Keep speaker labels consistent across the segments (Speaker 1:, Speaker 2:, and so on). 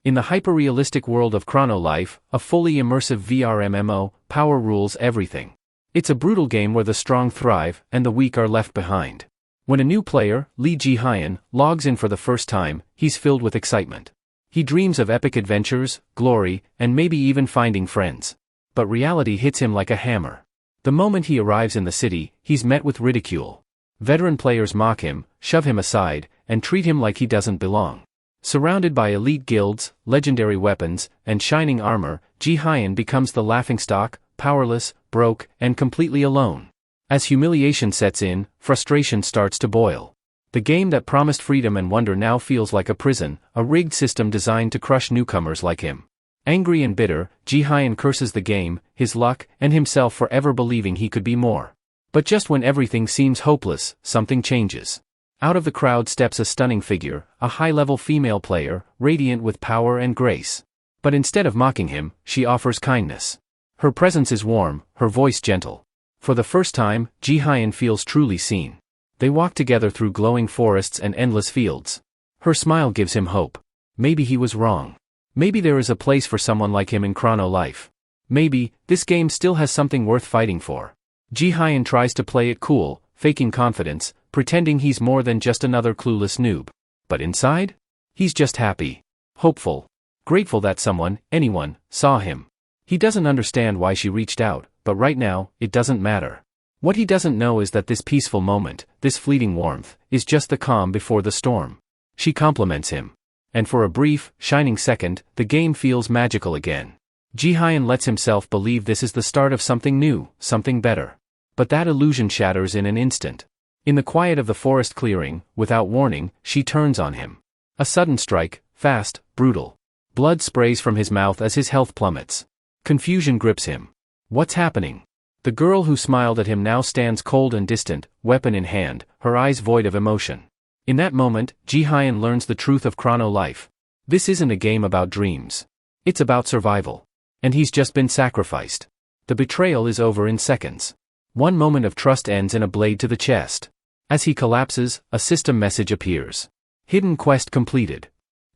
Speaker 1: In the hyper-realistic world of Chrono Life, a fully immersive VR MMO, power rules everything. It's a brutal game where the strong thrive and the weak are left behind. When a new player, Lee Ji-hyun, logs in for the first time, he's filled with excitement. He dreams of epic adventures, glory, and maybe even finding friends. But reality hits him like a hammer. The moment he arrives in the city, he's met with ridicule. Veteran players mock him, shove him aside, and treat him like he doesn't belong. Surrounded by elite guilds, legendary weapons, and shining armor, Ji-hyun becomes the laughingstock, powerless, broke, and completely alone. As humiliation sets in, frustration starts to boil. The game that promised freedom and wonder now feels like a prison, a rigged system designed to crush newcomers like him. Angry and bitter, Ji-hyun curses the game, his luck, and himself for ever believing he could be more. But just when everything seems hopeless, something changes. Out of the crowd steps a stunning figure, a high-level female player, radiant with power and grace. But instead of mocking him, she offers kindness. Her presence is warm, her voice gentle. For the first time, Ji-hyun feels truly seen. They walk together through glowing forests and endless fields. Her smile gives him hope. Maybe he was wrong. Maybe there is a place for someone like him in Chrono Life. Maybe, this game still has something worth fighting for. Ji-hyun tries to play it cool, faking confidence, pretending he's more than just another clueless noob. But inside? He's just happy. Hopeful. Grateful that someone, anyone, saw him. He doesn't understand why she reached out, but right now, it doesn't matter. What he doesn't know is that this peaceful moment, this fleeting warmth, is just the calm before the storm. She compliments him. And for a brief, shining second, the game feels magical again. Ji-hyun lets himself believe this is the start of something new, something better. But that illusion shatters in an instant. In the quiet of the forest clearing, without warning, she turns on him. A sudden strike, fast, brutal. Blood sprays from his mouth as his health plummets. Confusion grips him. What's happening? The girl who smiled at him now stands cold and distant, weapon in hand, her eyes void of emotion. In that moment, Ji-hyun learns the truth of Chrono Life. This isn't a game about dreams. It's about survival. And he's just been sacrificed. The betrayal is over in seconds. One moment of trust ends in a blade to the chest. As he collapses, a system message appears. Hidden quest completed.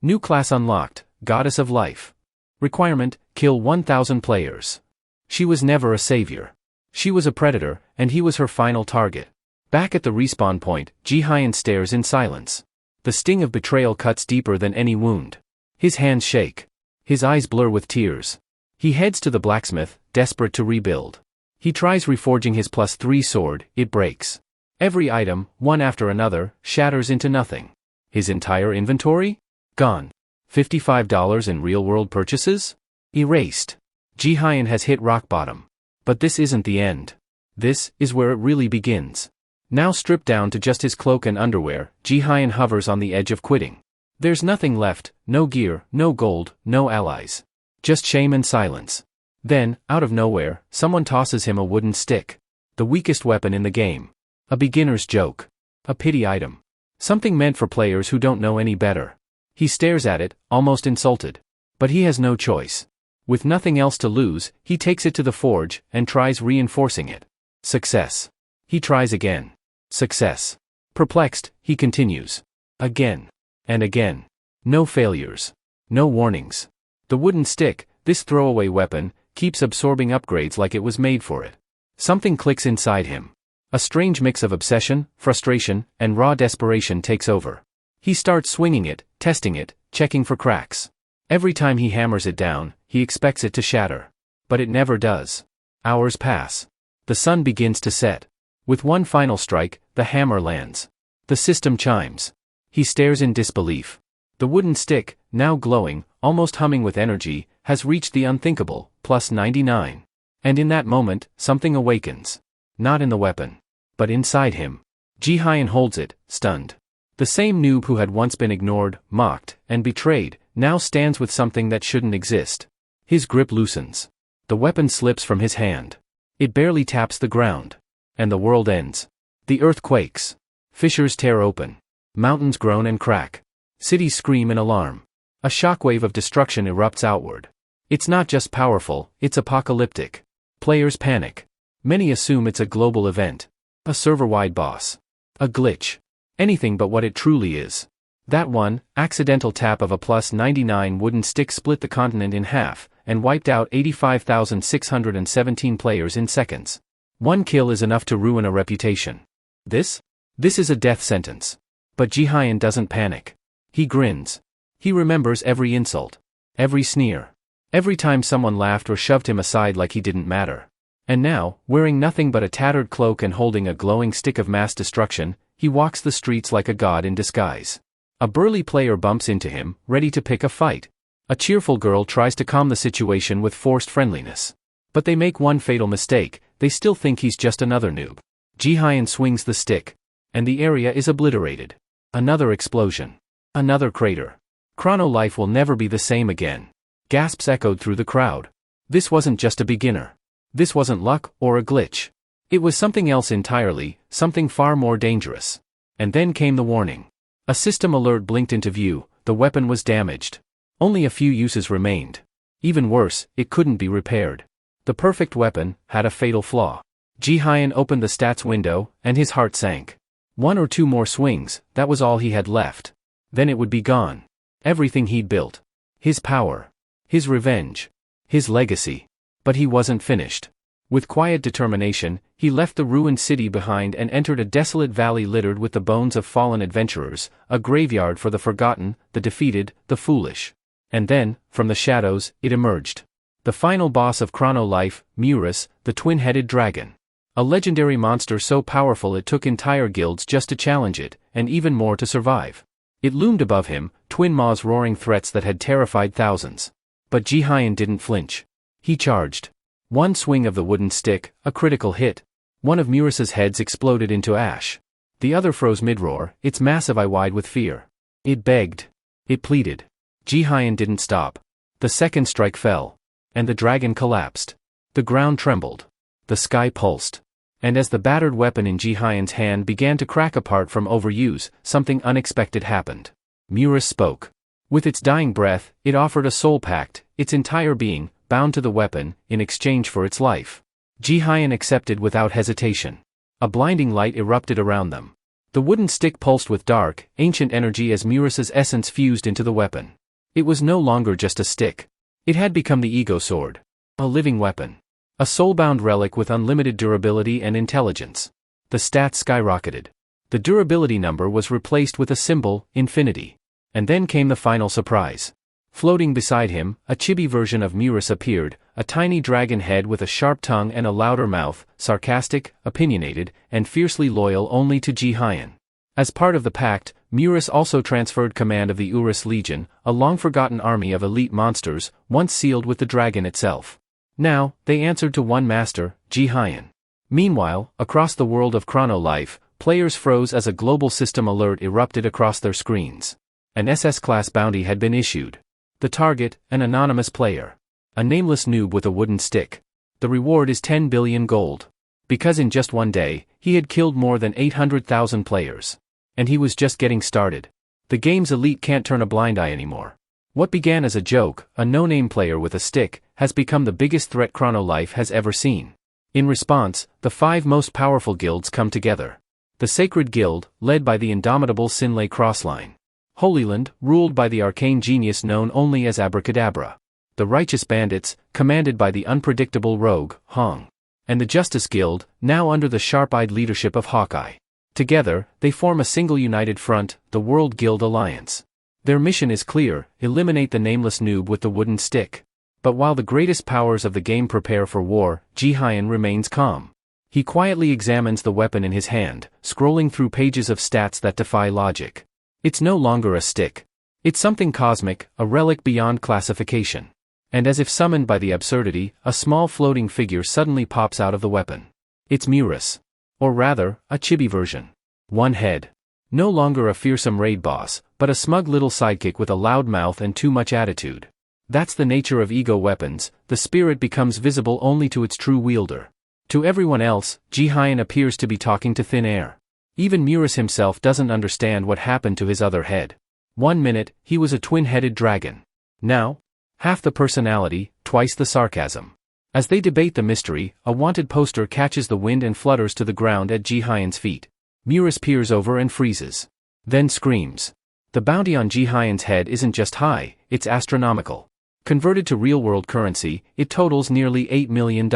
Speaker 1: New class unlocked, Goddess of Life. Requirement, kill 1,000 players. She was never a savior. She was a predator, and he was her final target. Back at the respawn point, Ji-hyun stares in silence. The sting of betrayal cuts deeper than any wound. His hands shake. His eyes blur with tears. He heads to the blacksmith, desperate to rebuild. He tries reforging his +3 sword, it breaks. Every item, one after another, shatters into nothing. His entire inventory? Gone. $55 in real-world purchases? Erased. Ji-hyun has hit rock bottom. But this isn't the end. This is where it really begins. Now stripped down to just his cloak and underwear, Ji-hyun hovers on the edge of quitting. There's nothing left, no gear, no gold, no allies. Just shame and silence. Then, out of nowhere, someone tosses him a wooden stick. The weakest weapon in the game. A beginner's joke. A pity item. Something meant for players who don't know any better. He stares at it, almost insulted. But he has no choice. With nothing else to lose, he takes it to the forge, and tries reinforcing it. Success. He tries again. Success. Perplexed, he continues. Again. And again. No failures. No warnings. The wooden stick, this throwaway weapon, keeps absorbing upgrades like it was made for it. Something clicks inside him. A strange mix of obsession, frustration, and raw desperation takes over. He starts swinging it, testing it, checking for cracks. Every time he hammers it down, he expects it to shatter. But it never does. Hours pass. The sun begins to set. With one final strike, the hammer lands. The system chimes. He stares in disbelief. The wooden stick, now glowing, almost humming with energy, has reached the unthinkable, +99. And in that moment, something awakens. Not in the weapon. But inside him. Ji-hyun holds it, stunned. The same noob who had once been ignored, mocked, and betrayed, now stands with something that shouldn't exist. His grip loosens. The weapon slips from his hand. It barely taps the ground. And the world ends. The earth quakes. Fissures tear open. Mountains groan and crack. Cities scream in alarm. A shockwave of destruction erupts outward. It's not just powerful, it's apocalyptic. Players panic. Many assume it's a global event. A server-wide boss. A glitch. Anything but what it truly is. That one, accidental tap of a +99 wooden stick split the continent in half, and wiped out 85,617 players in seconds. One kill is enough to ruin a reputation. This is a death sentence. But Jihyun doesn't panic. He grins. He remembers every insult. Every sneer. Every time someone laughed or shoved him aside like he didn't matter. And now, wearing nothing but a tattered cloak and holding a glowing stick of mass destruction, he walks the streets like a god in disguise. A burly player bumps into him, ready to pick a fight. A cheerful girl tries to calm the situation with forced friendliness. But they make one fatal mistake, they still think he's just another noob. Jihyun swings the stick. And the area is obliterated. Another explosion. Another crater. Chrono Life will never be the same again. Gasps echoed through the crowd. This wasn't just a beginner. This wasn't luck or a glitch. It was something else entirely, something far more dangerous. And then came the warning. A system alert blinked into view, the weapon was damaged. Only a few uses remained. Even worse, it couldn't be repaired. The perfect weapon had a fatal flaw. Jihyun opened the stats window, and his heart sank. 1 or 2 more swings, that was all he had left. Then it would be gone. Everything he'd built. His power. His revenge. His legacy. But he wasn't finished. With quiet determination, he left the ruined city behind and entered a desolate valley littered with the bones of fallen adventurers, a graveyard for the forgotten, the defeated, the foolish. And then, from the shadows, it emerged. The final boss of Chrono Life, Murus, the twin-headed dragon. A legendary monster so powerful it took entire guilds just to challenge it, and even more to survive. It loomed above him, twin maws roaring threats that had terrified thousands. But Jihyun didn't flinch. He charged. One swing of the wooden stick, a critical hit. One of Murus's heads exploded into ash. The other froze mid-roar, its massive eye wide with fear. It begged. It pleaded. Jihyun didn't stop. The second strike fell. And the dragon collapsed. The ground trembled. The sky pulsed. And as the battered weapon in Jihyun's hand began to crack apart from overuse, something unexpected happened. Murus spoke. With its dying breath, it offered a soul pact, its entire being, bound to the weapon, in exchange for its life. Jihyun accepted without hesitation. A blinding light erupted around them. The wooden stick pulsed with dark, ancient energy as Murus's essence fused into the weapon. It was no longer just a stick. It had become the ego sword. A living weapon. A soul-bound relic with unlimited durability and intelligence. The stats skyrocketed. The durability number was replaced with a symbol, infinity. And then came the final surprise. Floating beside him, a chibi version of Murus appeared, a tiny dragon head with a sharp tongue and a louder mouth, sarcastic, opinionated, and fiercely loyal only to Jihyun. As part of the pact, Murus also transferred command of the Urus Legion, a long-forgotten army of elite monsters, once sealed with the dragon itself. Now, they answered to one master, Jihyun. Meanwhile, across the world of Chrono Life, players froze as a global system alert erupted across their screens. An SS-class bounty had been issued. The target, an anonymous player. A nameless noob with a wooden stick. The reward is 10 billion gold. Because in just one day, he had killed more than 800,000 players. And he was just getting started. The game's elite can't turn a blind eye anymore. What began as a joke, a no-name player with a stick, has become the biggest threat Chrono Life has ever seen. In response, the 5 most powerful guilds come together. The Sacred Guild, led by the indomitable Sinlay Crossline. Holyland, ruled by the arcane genius known only as Abracadabra. The Righteous Bandits, commanded by the unpredictable rogue, Hong. And the Justice Guild, now under the sharp-eyed leadership of Hawkeye. Together, they form a single united front, the World Guild Alliance. Their mission is clear, eliminate the nameless noob with the wooden stick. But while the greatest powers of the game prepare for war, Jihyun remains calm. He quietly examines the weapon in his hand, scrolling through pages of stats that defy logic. It's no longer a stick. It's something cosmic, a relic beyond classification. And as if summoned by the absurdity, a small floating figure suddenly pops out of the weapon. It's Murus. Or rather, a chibi version. One head. No longer a fearsome raid boss, but a smug little sidekick with a loud mouth and too much attitude. That's the nature of ego weapons, the spirit becomes visible only to its true wielder. To everyone else, Jihyun appears to be talking to thin air. Even Murus himself doesn't understand what happened to his other head. 1 minute, he was a twin-headed dragon. Now? Half the personality, twice the sarcasm. As they debate the mystery, a wanted poster catches the wind and flutters to the ground at Jihyun's feet. Murus peers over and freezes. Then screams. The bounty on Ji-Hyen's head isn't just high, it's astronomical. Converted to real-world currency, it totals nearly $8 million.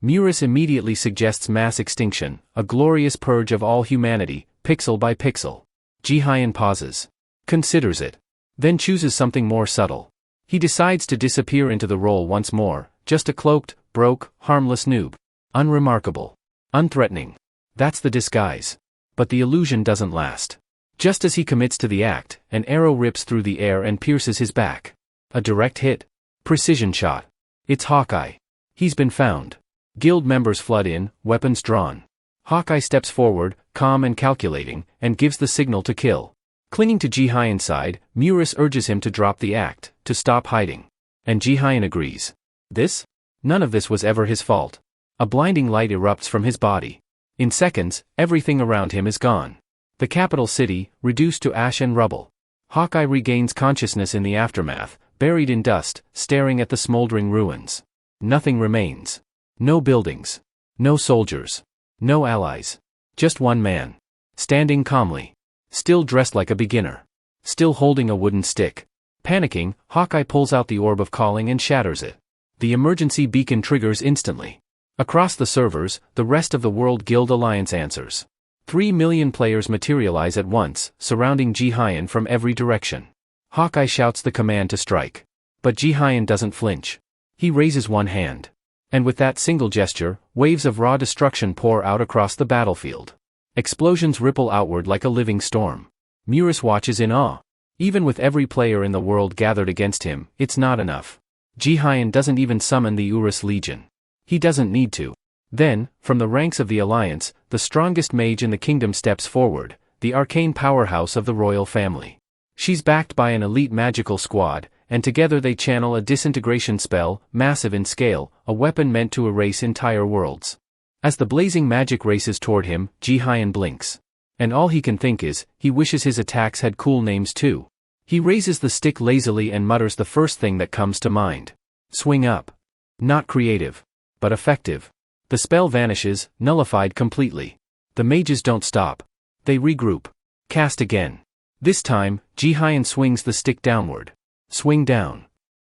Speaker 1: Murus immediately suggests mass extinction, a glorious purge of all humanity, pixel by pixel. Ji-Hyen pauses. Considers it. Then chooses something more subtle. He decides to disappear into the role once more, just a cloaked, broke, harmless noob. Unremarkable. Unthreatening. That's the disguise. But the illusion doesn't last. Just as he commits to the act, an arrow rips through the air and pierces his back. A direct hit. Precision shot. It's Hawkeye. He's been found. Guild members flood in, weapons drawn. Hawkeye steps forward, calm and calculating, and gives the signal to kill. Clinging to Ji-Hyen's side, Murus urges him to drop the act, to stop hiding. And Ji-Hyen agrees. This? None of this was ever his fault. A blinding light erupts from his body. In seconds, everything around him is gone. The capital city, reduced to ash and rubble. Hawkeye regains consciousness in the aftermath, buried in dust, staring at the smoldering ruins. Nothing remains. No buildings. No soldiers. No allies. Just one man. Standing calmly. Still dressed like a beginner. Still holding a wooden stick. Panicking, Hawkeye pulls out the orb of calling and shatters it. The emergency beacon triggers instantly. Across the servers, the rest of the World Guild Alliance answers. 3 million players materialize at once, surrounding Ji-Hyen from every direction. Hawkeye shouts the command to strike. But Ji-Hyen doesn't flinch. He raises one hand. And with that single gesture, waves of raw destruction pour out across the battlefield. Explosions ripple outward like a living storm. Murus watches in awe. Even with every player in the world gathered against him, it's not enough. Ji-Hyen doesn't even summon the Urus Legion. He doesn't need to. Then, from the ranks of the Alliance, the strongest mage in the kingdom steps forward, the arcane powerhouse of the royal family. She's backed by an elite magical squad, and together they channel a disintegration spell, massive in scale, a weapon meant to erase entire worlds. As the blazing magic races toward him, Ji-Hyen blinks. And all he can think is, he wishes his attacks had cool names too. He raises the stick lazily and mutters the first thing that comes to mind. Swing up. Not creative. But effective. The spell vanishes, nullified completely. The mages don't stop. They regroup. Cast again. This time, Ji-Hyen swings the stick downward. Swing down.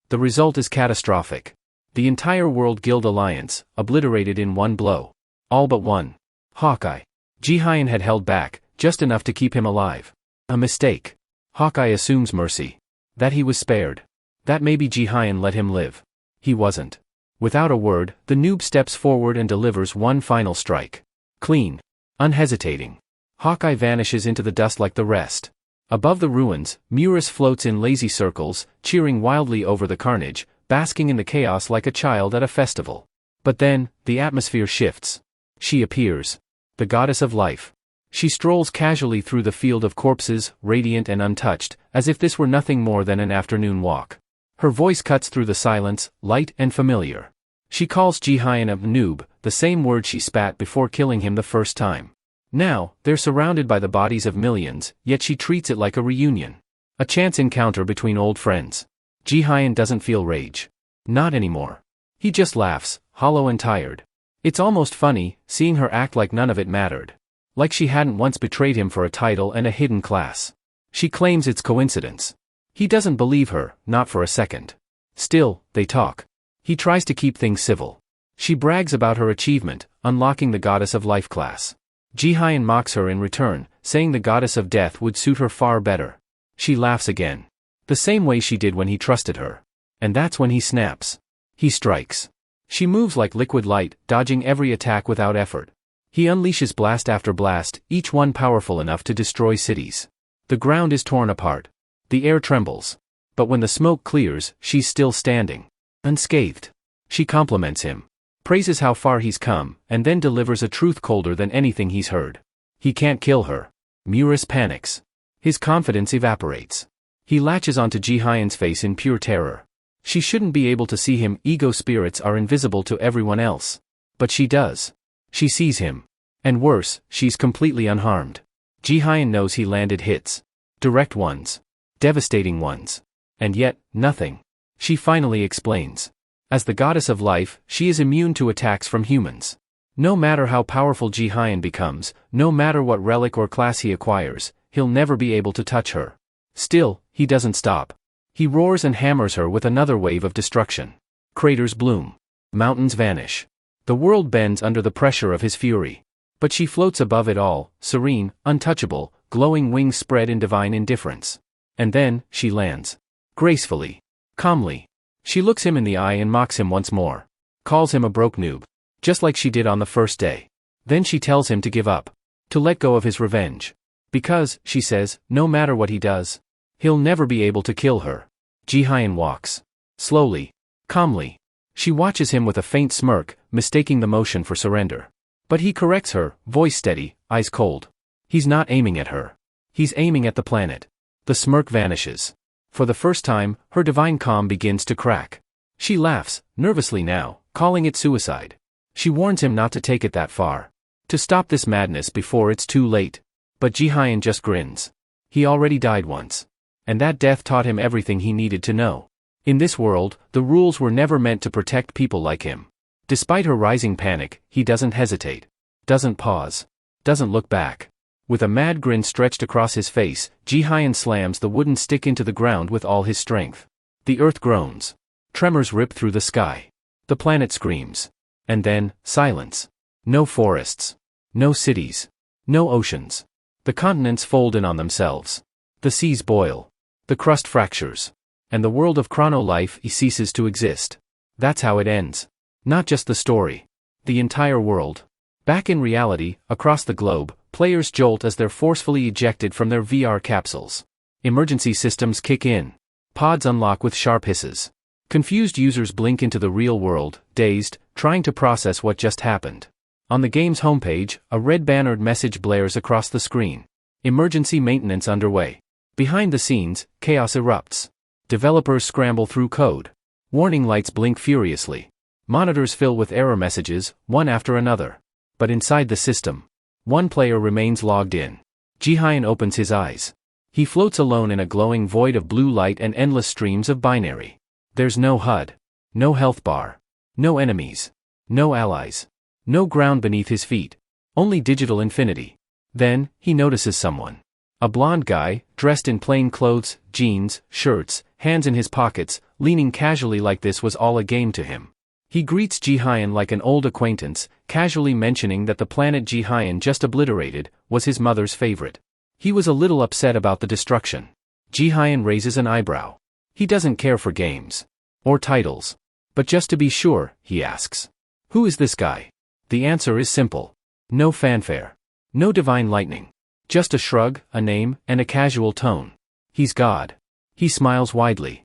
Speaker 1: The result is catastrophic. The entire World Guild Alliance, obliterated in one blow. All but one. Hawkeye. Ji-Hyen had held back, just enough to keep him alive. A mistake. Hawkeye assumes mercy. That he was spared. That maybe Ji-Hyen let him live. He wasn't. Without a word, the noob steps forward and delivers one final strike. Clean. Unhesitating. Hawkeye vanishes into the dust like the rest. Above the ruins, Murus floats in lazy circles, cheering wildly over the carnage, basking in the chaos like a child at a festival. But then, the atmosphere shifts. She appears. The goddess of life. She strolls casually through the field of corpses, radiant and untouched, as if this were nothing more than an afternoon walk. Her voice cuts through the silence, light and familiar. She calls Ji-Hyen a noob, the same word she spat before killing him the first time. Now, they're surrounded by the bodies of millions, yet she treats it like a reunion. A chance encounter between old friends. Ji-Hyen doesn't feel rage. Not anymore. He just laughs, hollow and tired. It's almost funny, seeing her act like none of it mattered. Like she hadn't once betrayed him for a title and a hidden class. She claims it's coincidence. He doesn't believe her, not for a second. Still, they talk. He tries to keep things civil. She brags about her achievement, unlocking the Goddess of Life class. Ji-Hyen mocks her in return, saying the Goddess of Death would suit her far better. She laughs again. The same way she did when he trusted her. And that's when he snaps. He strikes. She moves like liquid light, dodging every attack without effort. He unleashes blast after blast, each one powerful enough to destroy cities. The ground is torn apart. The air trembles. But when the smoke clears, she's still standing. Unscathed. She compliments him. Praises how far he's come, and then delivers a truth colder than anything he's heard. He can't kill her. Murus panics. His confidence evaporates. He latches onto Ji-Hyen's face in pure terror. She shouldn't be able to see him. Ego spirits are invisible to everyone else. But she does. She sees him. And worse, she's completely unharmed. Ji-Hyen knows he landed hits. Direct ones. Devastating ones. And yet, nothing. She finally explains. As the goddess of life, she is immune to attacks from humans. No matter how powerful Ji-Hyen becomes, no matter what relic or class he acquires, he'll never be able to touch her. Still, he doesn't stop. He roars and hammers her with another wave of destruction. Craters bloom. Mountains vanish. The world bends under the pressure of his fury. But she floats above it all, serene, untouchable, glowing wings spread in divine indifference. And then, she lands. Gracefully. Calmly. She looks him in the eye and mocks him once more. Calls him a broke noob. Just like she did on the first day. Then she tells him to give up. To let go of his revenge. Because, she says, no matter what he does, he'll never be able to kill her. Jihyun walks. Slowly. Calmly. She watches him with a faint smirk, mistaking the motion for surrender. But he corrects her, voice steady, eyes cold. He's not aiming at her. He's aiming at the planet. The smirk vanishes. For the first time, her divine calm begins to crack. She laughs, nervously now, calling it suicide. She warns him not to take it that far. To stop this madness before it's too late. But Jihyun just grins. He already died once. And that death taught him everything he needed to know. In this world, the rules were never meant to protect people like him. Despite her rising panic, he doesn't hesitate. Doesn't pause. Doesn't look back. With a mad grin stretched across his face, Jihyun slams the wooden stick into the ground with all his strength. The earth groans. Tremors rip through the sky. The planet screams. And then, silence. No forests. No cities. No oceans. The continents fold in on themselves. The seas boil. The crust fractures. And the world of chrono life ceases to exist. That's how it ends. Not just the story. The entire world. Back in reality, across the globe, players jolt as they're forcefully ejected from their VR capsules. Emergency systems kick in. Pods unlock with sharp hisses. Confused users blink into the real world, dazed, trying to process what just happened. On the game's homepage, a red bannered message blares across the screen. Emergency maintenance underway. Behind the scenes, chaos erupts. Developers scramble through code. Warning lights blink furiously. Monitors fill with error messages, one after another. But inside the system, one player remains logged in. Jihyun opens his eyes. He floats alone in a glowing void of blue light and endless streams of binary. There's no HUD. No health bar. No enemies. No allies. No ground beneath his feet. Only digital infinity. Then, he notices someone. A blonde guy, dressed in plain clothes, jeans, shirts, hands in his pockets, leaning casually like this was all a game to him. He greets Jihyun like an old acquaintance, casually mentioning that the planet Jihyun just obliterated was his mother's favorite. He was a little upset about the destruction. Jihyun raises an eyebrow. He doesn't care for games. Or titles. But just to be sure, he asks. Who is this guy? The answer is simple. No fanfare. No divine lightning. Just a shrug, a name, and a casual tone. He's God. He smiles widely.